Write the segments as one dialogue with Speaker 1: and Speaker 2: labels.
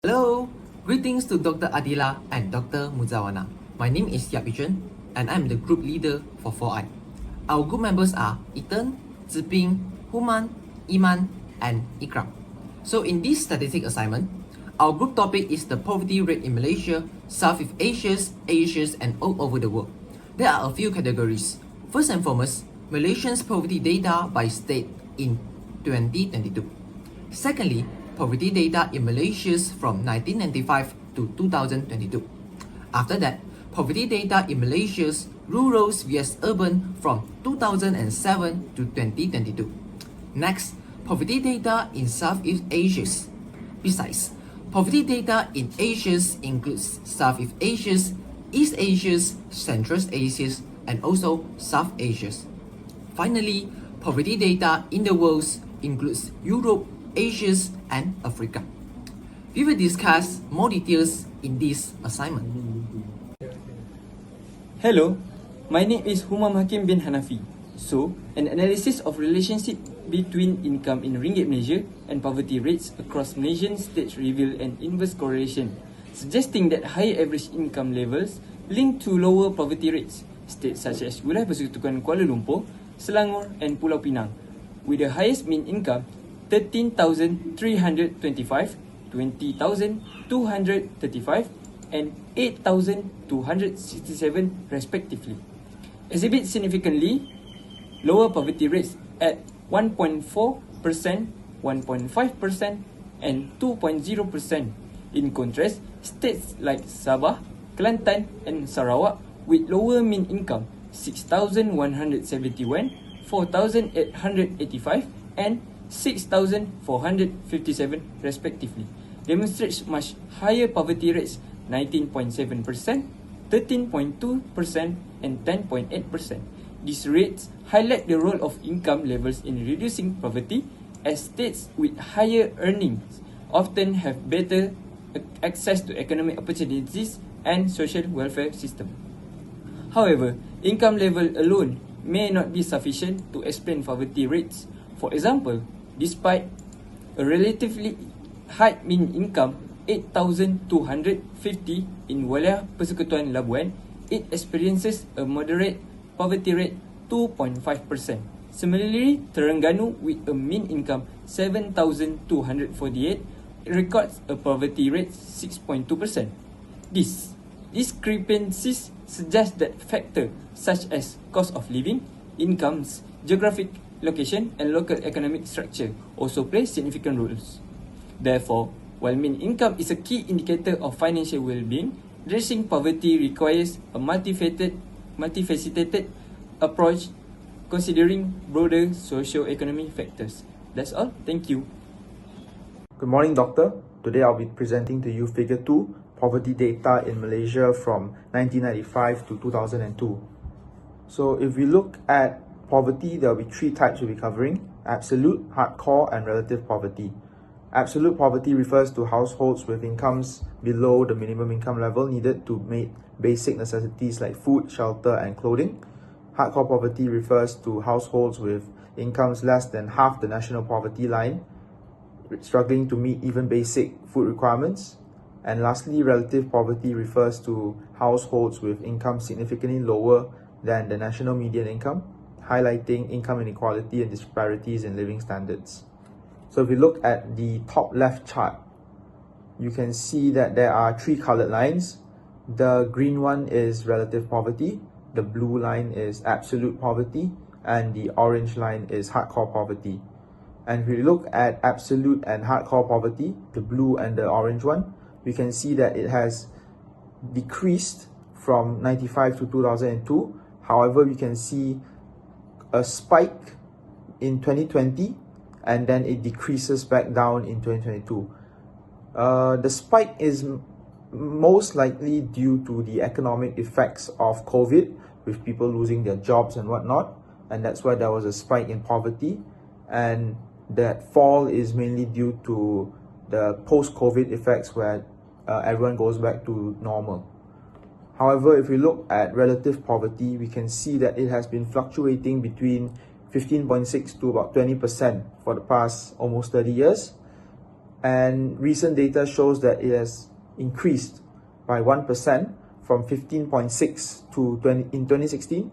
Speaker 1: Hello, greetings to Dr. Adila and Dr. Muzawana. My name is Yeap Yi Zheng and I'm the group leader for 4I. Our group members are Ethan, Ziping, HUMAM, IMAN, and EQRAM. So in this statistic assignment, our group topic is the poverty rate in Malaysia, Southeast Asia, and all over the world. There are a few categories. First and foremost, Malaysians' poverty data by state in 2022. Secondly, poverty data in Malaysia from 1995 to 2022. After that, poverty data in Malaysia's rural vs urban from 2007 to 2022. Next, poverty data in Southeast Asia. Besides, poverty data in Asia includes Southeast Asia, East Asia, Central Asia, and also South Asia. Finally, poverty data in the world includes Europe, Asia, and Africa. We will discuss more details in this assignment.
Speaker 2: Hello, my name is HUMAM HAKIM bin HANAFI. So, an analysis of relationship between income in Ringgit Malaysia and poverty rates across Malaysian states reveal an inverse correlation, suggesting that higher average income levels link to lower poverty rates. States such as Wilayah Persekutuan Kuala Lumpur, Selangor, and Pulau Pinang, with the highest mean income 13,325, 20,235, and 8,267 respectively, exhibit significantly lower poverty rates at 1.4%, 1.5%, and 2.0%. In contrast, states like Sabah, Kelantan, and Sarawak with lower mean income 6,171, 4,885, and 6,457 respectively, demonstrates much higher poverty rates 19.7%, 13.2%, and 10.8%. These rates highlight the role of income levels in reducing poverty, as states with higher earnings often have better access to economic opportunities and social welfare system. However, income level alone may not be sufficient to explain poverty rates. For example, despite a relatively high mean income 8,250 in Wilayah Persekutuan Labuan, it experiences a moderate poverty rate 2.5%. Similarly, Terengganu with a mean income 7,248 records a poverty rate 6.2%. These discrepancies suggest that factors such as cost of living, incomes, geographic location, and local economic structure also play significant roles. Therefore, while mean income is a key indicator of financial well-being, addressing poverty requires a multifaceted approach considering broader socio-economic factors. That's all. Thank you.
Speaker 3: Good morning, Doctor. Today I'll be presenting to you Figure 2, Poverty Data in Malaysia from 1995 to 2002. So if we look at poverty, there will be three types we'll be covering: absolute, hardcore, and relative poverty. Absolute poverty refers to households with incomes below the minimum income level needed to meet basic necessities like food, shelter, and clothing. Hardcore poverty refers to households with incomes less than half the national poverty line, struggling to meet even basic food requirements. And lastly, relative poverty refers to households with incomes significantly lower than the national median income, highlighting income inequality and disparities in living standards. So if we look at the top left chart, you can see that there are three colored lines. The green one is relative poverty, the blue line is absolute poverty, and the orange line is hardcore poverty. And if we look at absolute and hardcore poverty, the blue and the orange one, we can see that it has decreased from 95 to 2002. However, we can see a spike in 2020 and then it decreases back down in 2022. The spike is most likely due to the economic effects of COVID, with people losing their jobs and whatnot, and that's why there was a spike in poverty. And that fall is mainly due to the post-COVID effects where everyone goes back to normal. However, if we look at relative poverty, we can see that it has been fluctuating between 15.6 to about 20% for the past almost 30 years. and recent data shows that it has increased by 1% from 15.6 in 2014,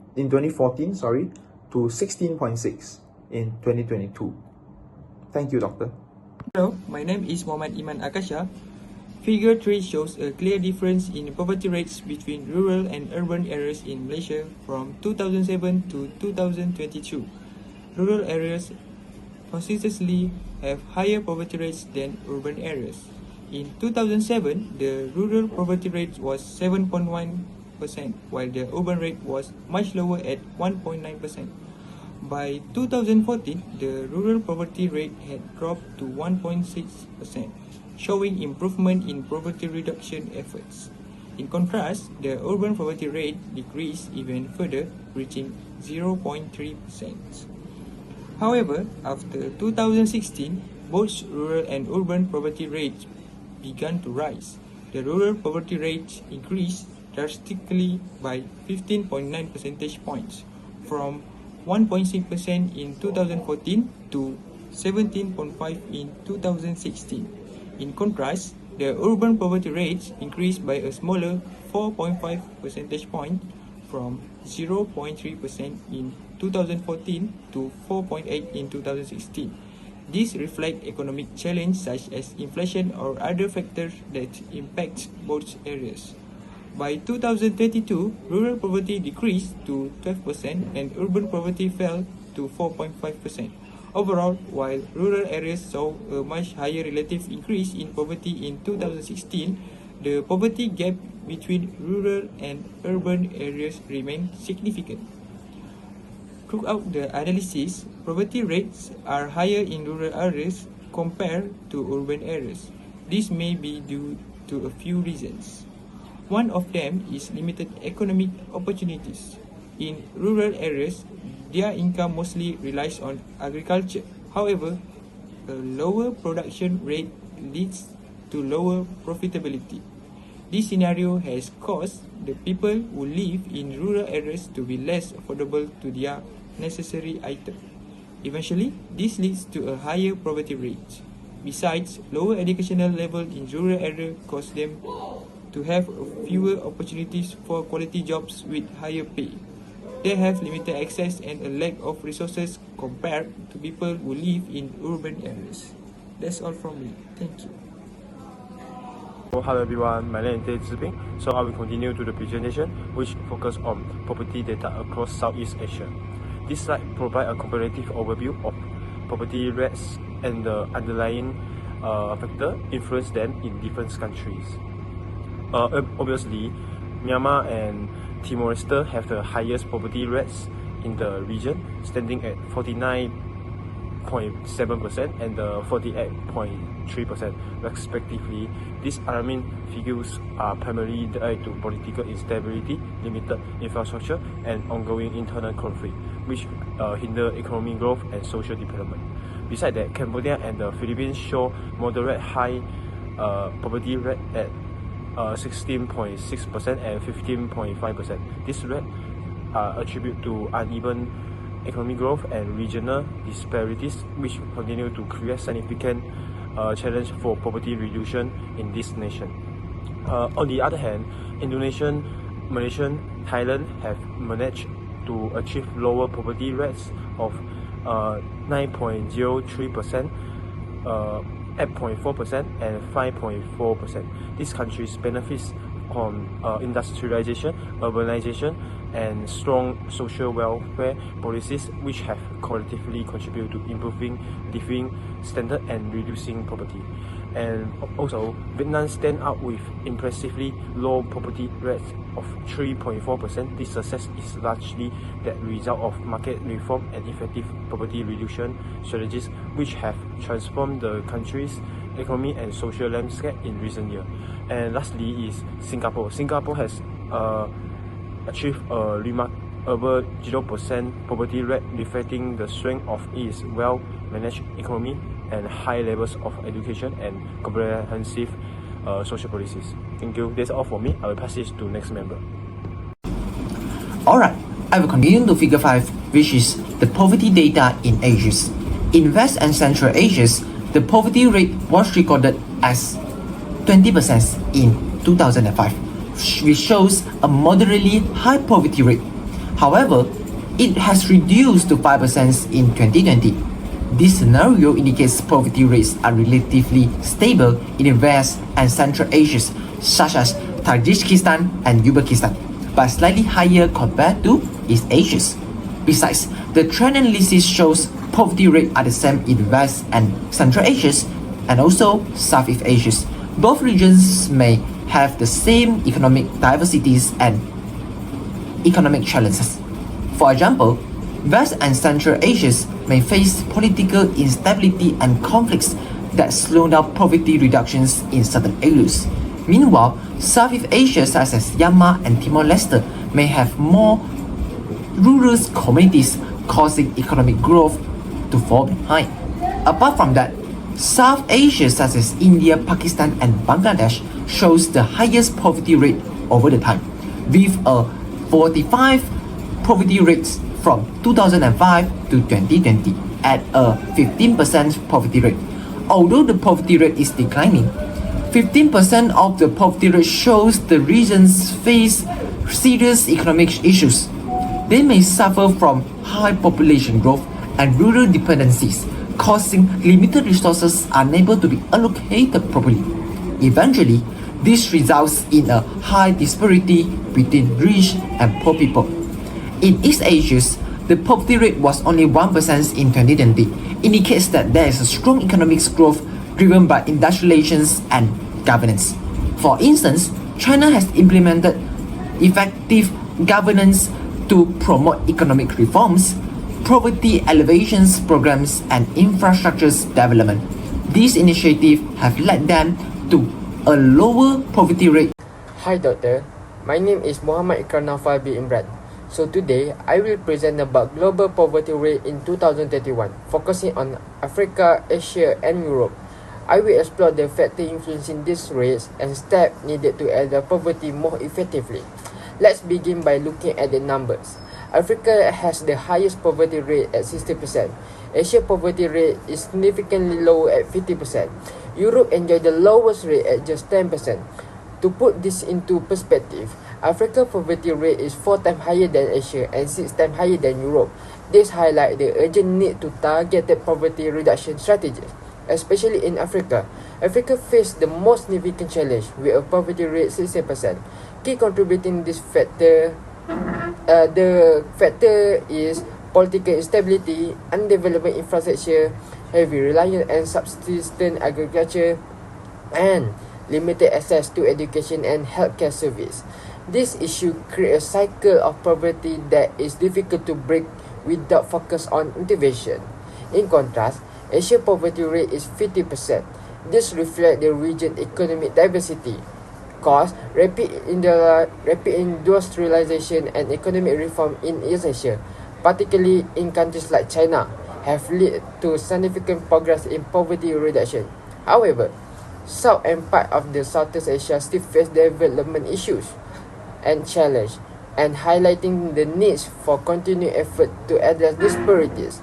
Speaker 3: to 16.6 in 2022. Thank you, Doctor.
Speaker 2: Hello, my name is MOHAMMAD IMAN AQASYA. Figure 3 shows a clear difference in poverty rates between rural and urban areas in Malaysia from 2007 to 2022. Rural areas consistently have higher poverty rates than urban areas. In 2007, the rural poverty rate was 7.1%, while the urban rate was much lower at 1.9%. By 2014, the rural poverty rate had dropped to 1.6%, showing improvement in poverty reduction efforts. In contrast, the urban poverty rate decreased even further, reaching 0.3%. However, after 2016, both rural and urban poverty rates began to rise. The rural poverty rate increased drastically by 15.9 percentage points, from 1.6% in 2014 to 17.5% in 2016. In contrast, the urban poverty rate increased by a smaller 4.5 percentage point, from 0.3% in 2014 to 4.8% in 2016. This reflects economic challenge such as inflation or other factors that impact both areas. By 2022, rural poverty decreased to 12% and urban poverty fell to 4.5%. Overall, while rural areas saw a much higher relative increase in poverty in 2016, the poverty gap between rural and urban areas remained significant. Throughout the analysis, poverty rates are higher in rural areas compared to urban areas. This may be due to a few reasons. One of them is limited economic opportunities. In rural areas, their income mostly relies on agriculture. However, a lower production rate leads to lower profitability. This scenario has caused the people who live in rural areas to be less affordable to their necessary items. Eventually, this leads to a higher poverty rate. Besides, lower educational level in rural areas cause them to have fewer opportunities for quality jobs with higher pay. They have limited access and a lack of resources compared to people who live in urban areas. That's all from me. Thank you.
Speaker 4: Hello everyone, my name is Yeap Yi Zheng. So I will continue to the presentation which focus on poverty data across Southeast Asia. This slide provides a comparative overview of poverty rates and the underlying factor influence them in different countries. Obviously, Myanmar and Timor-Leste have the highest poverty rates in the region, standing at 49.7% and 48.3% respectively. These alarming figures are primarily due to political instability, limited infrastructure, and ongoing internal conflict, which hinder economic growth and social development. Besides that, Cambodia and the Philippines show moderate high poverty rate at 16.6% and 15.5%. This rate attributed to uneven economic growth and regional disparities, which continue to create significant challenge for poverty reduction in this nation. On the other hand, Indonesia, Malaysia, Thailand have managed to achieve lower poverty rates of 9.03%, 8.4% and 5.4%. These countries benefits from industrialization, urbanization, and strong social welfare policies, which have collectively contributed to improving living standard and reducing poverty. And also, Vietnam stand out with impressively low poverty rates of 3.4%. This success is largely the result of market reform and effective poverty reduction strategies, which have transformed the country's economy and social landscape in recent years. And lastly is Singapore. Singapore has achieved a remarkable 0% poverty rate, reflecting the strength of its well-managed economy and high levels of education and comprehensive social policies. Thank you. That's all for me. I will pass this to next member.
Speaker 1: Alright, I will continue to figure 5, which is the poverty data in Asia. In West and Central Asia, the poverty rate was recorded as 20% in 2005, which shows a moderately high poverty rate. However, it has reduced to 5% in 2020. This scenario indicates poverty rates are relatively stable in West and Central Asia, such as Tajikistan and Uzbekistan, but slightly higher compared to East Asia. Besides, the trend analysis shows poverty rates are the same in West and Central Asia and also Southeast Asia. Both regions may have the same economic diversities and economic challenges. For example, West and Central Asia may face political instability and conflicts that slow down poverty reductions in certain areas. Meanwhile, Southeast Asia such as Myanmar and Timor-Leste may have more rural communities, causing economic growth to fall behind. Apart from that, South Asia such as India, Pakistan and Bangladesh shows the highest poverty rate over the time, with a 45 poverty rates from 2005 to 2020 at a 15% poverty rate. Although the poverty rate is declining, 15% of the poverty rate shows the regions face serious economic issues. They may suffer from high population growth and rural dependencies, causing limited resources unable to be allocated properly. Eventually, this results in a high disparity between rich and poor people. In East Asia, the poverty rate was only 1% in 2020, indicates that there is a strong economic growth driven by industrializations and governance. For instance, China has implemented effective governance to promote economic reforms, poverty alleviation programs, and infrastructure development. These initiatives have led them to a lower poverty rate.
Speaker 5: Hi doctor, my name is MOHAMMAD EMRAN. So today, I will present about global poverty rate in 2021, focusing on Africa, Asia and Europe. I will explore the factors influencing these rates and steps needed to address poverty more effectively. Let's begin by looking at the numbers. Africa has the highest poverty rate at 60%. Asia poverty rate is significantly low at 50%. Europe enjoys the lowest rate at just 10%. To put this into perspective, Africa poverty rate is 4 times higher than Asia and 6 times higher than Europe. This highlights the urgent need to targeted poverty reduction strategies, especially in Africa. Africa faces the most significant challenge with a poverty rate 60%. Key contributing this factor, the factor is political instability, undeveloped infrastructure, heavy reliance on subsistence agriculture, and limited access to education and healthcare service. This issue creates a cycle of poverty that is difficult to break without focus on intervention. In contrast, Asia poverty rate is 50%. This reflects the region's economic diversity. Cause rapid industrialization and economic reform in East Asia, particularly in countries like China, have led to significant progress in poverty reduction. However, South and part of the Southeast Asia still face development issues and challenge, and highlighting the needs for continued effort to address disparities.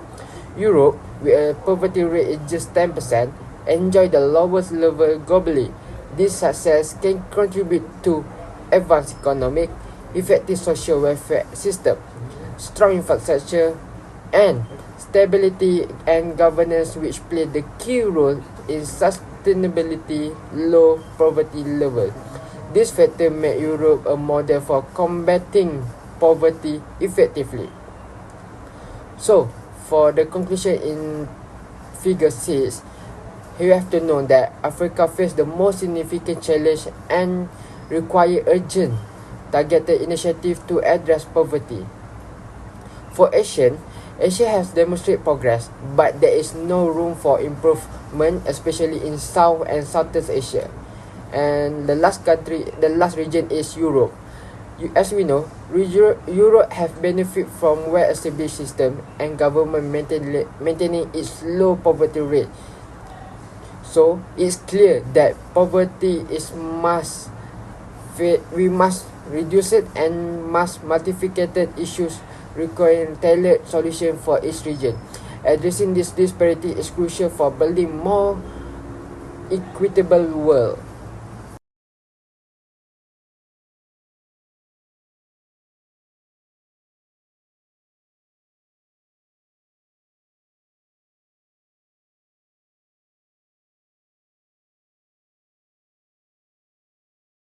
Speaker 5: Europe, with a poverty rate of just 10%, enjoy the lowest level globally. This success can contribute to advanced economic, effective social welfare system, strong infrastructure, and stability and governance, which play the key role in sustainability low poverty level. This factor make Europe a model for combating poverty effectively. So, for the conclusion in figure 6, you have to know that Africa faces the most significant challenge and require urgent, targeted initiative to address poverty. For Asia has demonstrated progress, but there is no room for improvement, especially in South and Southeast Asia. And the last region is Europe. As we know, Europe have benefit from well-established system and government maintaining its low poverty rate. So it's clear that poverty is we must reduce it, and multifaceted issues requiring tailored solution for each region. Addressing this disparity is crucial for building more equitable world.